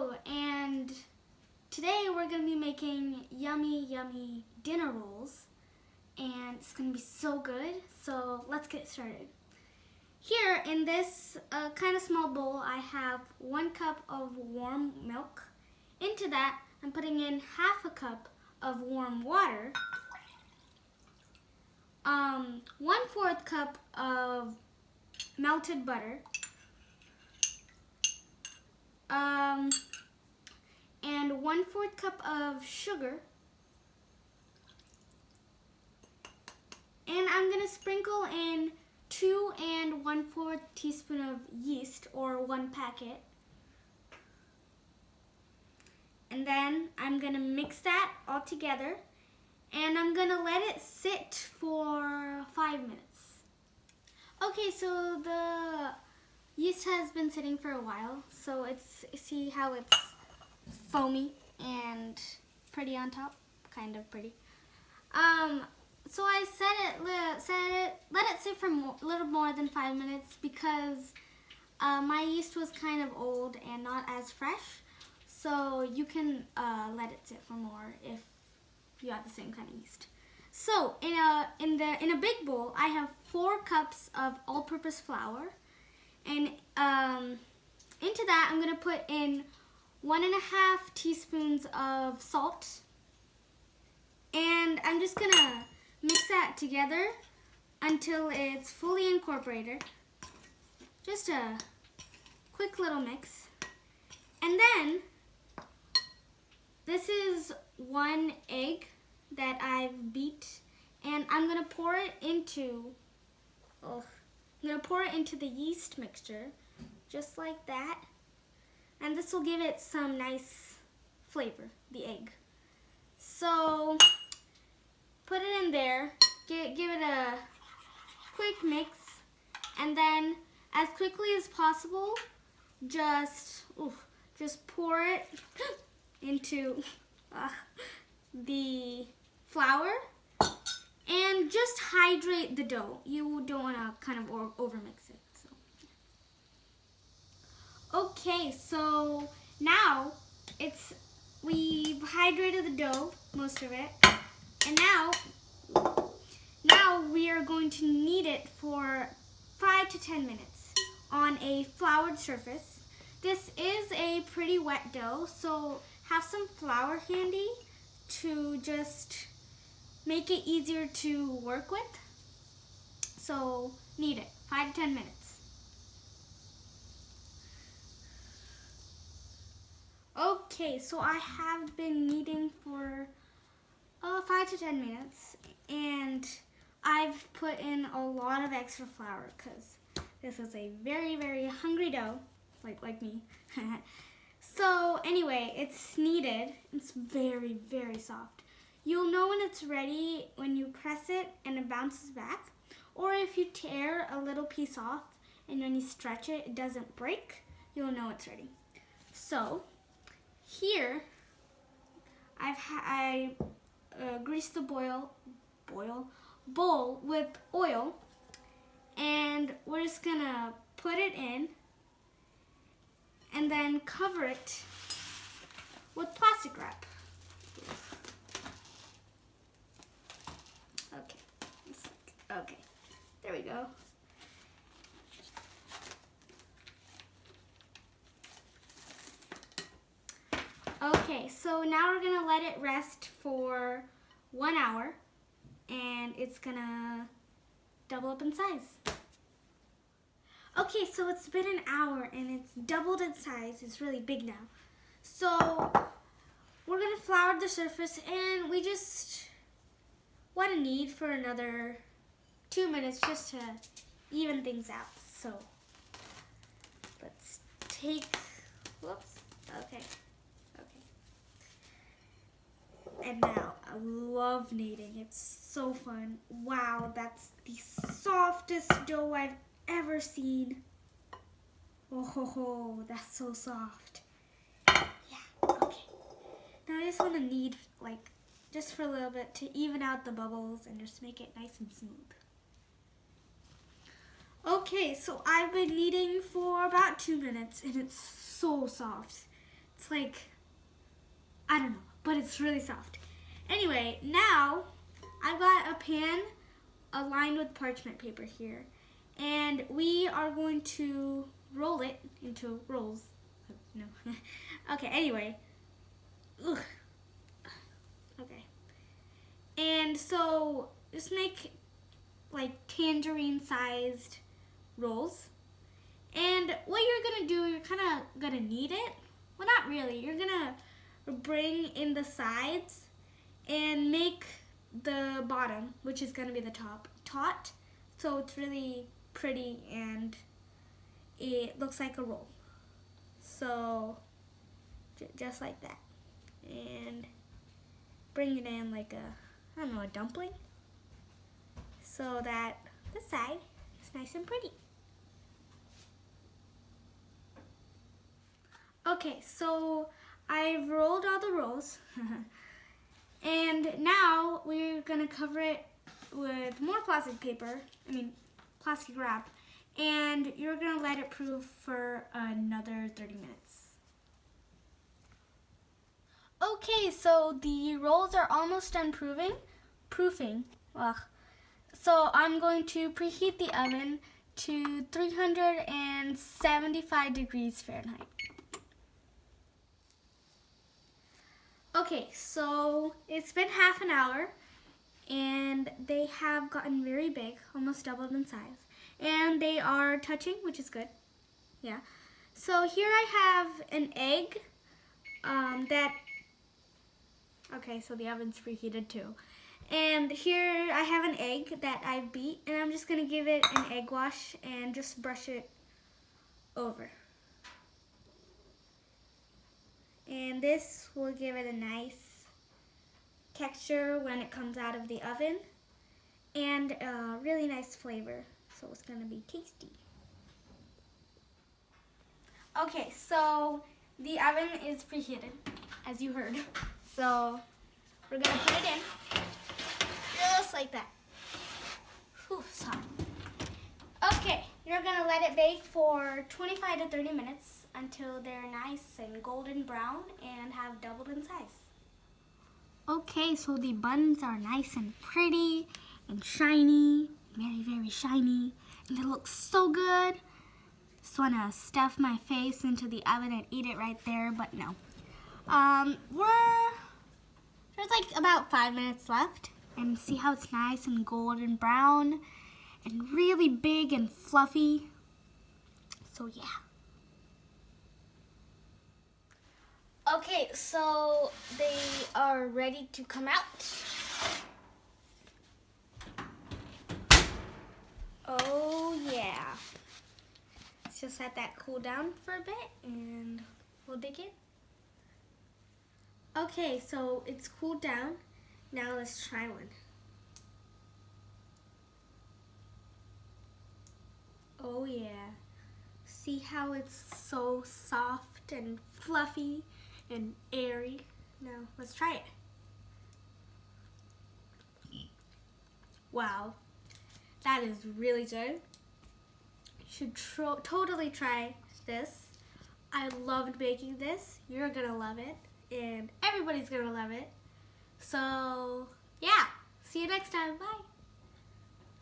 Hello, and today we're going to be making yummy, yummy dinner rolls, and it's going to be so good, so let's get started. Here in this kind of small bowl, I have 1 cup of warm milk. Into that, I'm putting in half a cup of warm water, 1/4 cup of melted butter, and 1/4 cup of sugar, and I'm going to sprinkle in 2 1/4 teaspoon of yeast, or 1 packet, and then I'm going to mix that all together, and I'm going to let it sit for 5 minutes. Okay, so the yeast has been sitting for a while, so see how it's foamy and pretty on top, kind of pretty. So I let it sit for a little more than 5 minutes because my yeast was kind of old and not as fresh. So you can let it sit for more if you have the same kind of yeast. So in a big bowl, I have 4 cups of all-purpose flour, and into that I'm gonna put in 1.5 teaspoons of salt, and I'm just gonna mix that together until it's fully incorporated. Just a quick little mix. And then this is 1 egg that I've beat, and I'm gonna pour it into the yeast mixture, just like that. And this will give it some nice flavor, the egg. So put it in there, give it a quick mix, and then as quickly as possible, just pour it into the flour, and just hydrate the dough. You don't want to kind of overmix it. Okay, so now we've hydrated the dough, most of it, and now we are going to knead it for 5 to 10 minutes on a floured surface. This is a pretty wet dough, so have some flour handy to just make it easier to work with. So knead it 5 to 10 minutes. Okay, so I have been kneading for 5 to 10 minutes, and I've put in a lot of extra flour because this is a very, very hungry dough, like me. So anyway, it's kneaded. It's very, very soft. You'll know when it's ready when you press it and it bounces back, or if you tear a little piece off and when you stretch it, it doesn't break, you'll know it's ready. So here, I greased the bowl with oil, and we're just gonna put it in and then cover it with plastic wrap. Okay, there we go. Okay, so now we're gonna let it rest for 1 hour, and it's gonna double up in size. Okay, so it's been an hour and it's doubled in size. It's really big now. So we're gonna flour the surface, and we just want to knead for another 2 minutes just to even things out. So let's okay. And now, I love kneading. It's so fun. Wow, that's the softest dough I've ever seen. Oh ho ho, that's so soft. Yeah, okay. Now I just want to knead just for a little bit to even out the bubbles and just make it nice and smooth. Okay, so I've been kneading for about 2 minutes, and it's so soft. It's like, I don't know, but it's really soft. Anyway, now I've got a pan lined with parchment paper here. And we are going to roll it into rolls. No. Okay, anyway. Ugh. Okay. And so just make like tangerine sized rolls. And what you're gonna do, you're kind of gonna knead it. Well, not really. You're gonna bring in the sides and make the bottom, which is gonna be the top, taut. So it's really pretty and it looks like a roll. So just like that. And bring it in like a, I don't know, a dumpling. So that the side is nice and pretty. Okay, so I've rolled all the rolls. And now we're gonna cover it with more plastic paper, plastic wrap, and you're gonna let it proof for another 30 minutes. Okay, so the rolls are almost done proofing. Ugh. So I'm going to preheat the oven to 375 degrees Fahrenheit. Okay, so it's been half an hour and they have gotten very big, almost doubled in size. And they are touching, which is good. Yeah. So here I have an egg okay, so the oven's preheated too. And here I have an egg that I beat, and I'm just gonna give it an egg wash and just brush it over. And this will give it a nice texture when it comes out of the oven and a really nice flavor. So it's gonna be tasty. Okay, so the oven is preheated, as you heard. So we're gonna put it in, just like that. Whew, sorry. Okay, you're gonna let it bake for 25 to 30 minutes until they're nice and golden brown and have doubled in size. Okay, so the buns are nice and pretty and shiny, very, very shiny, and they look so good. Just wanna stuff my face into the oven and eat it right there, but no. There's like about 5 minutes left, and see how it's nice and golden brown and really big and fluffy. So yeah. Okay, so they are ready to come out. Oh yeah. Let's just let that cool down for a bit and we'll dig in. Okay, so it's cooled down. Now let's try one. Oh yeah. See how it's so soft and fluffy and airy? Now let's try it. Wow, that is really good. You should totally try this. I loved baking this. You're gonna love it, and everybody's gonna love it. So yeah, see you next time. Bye.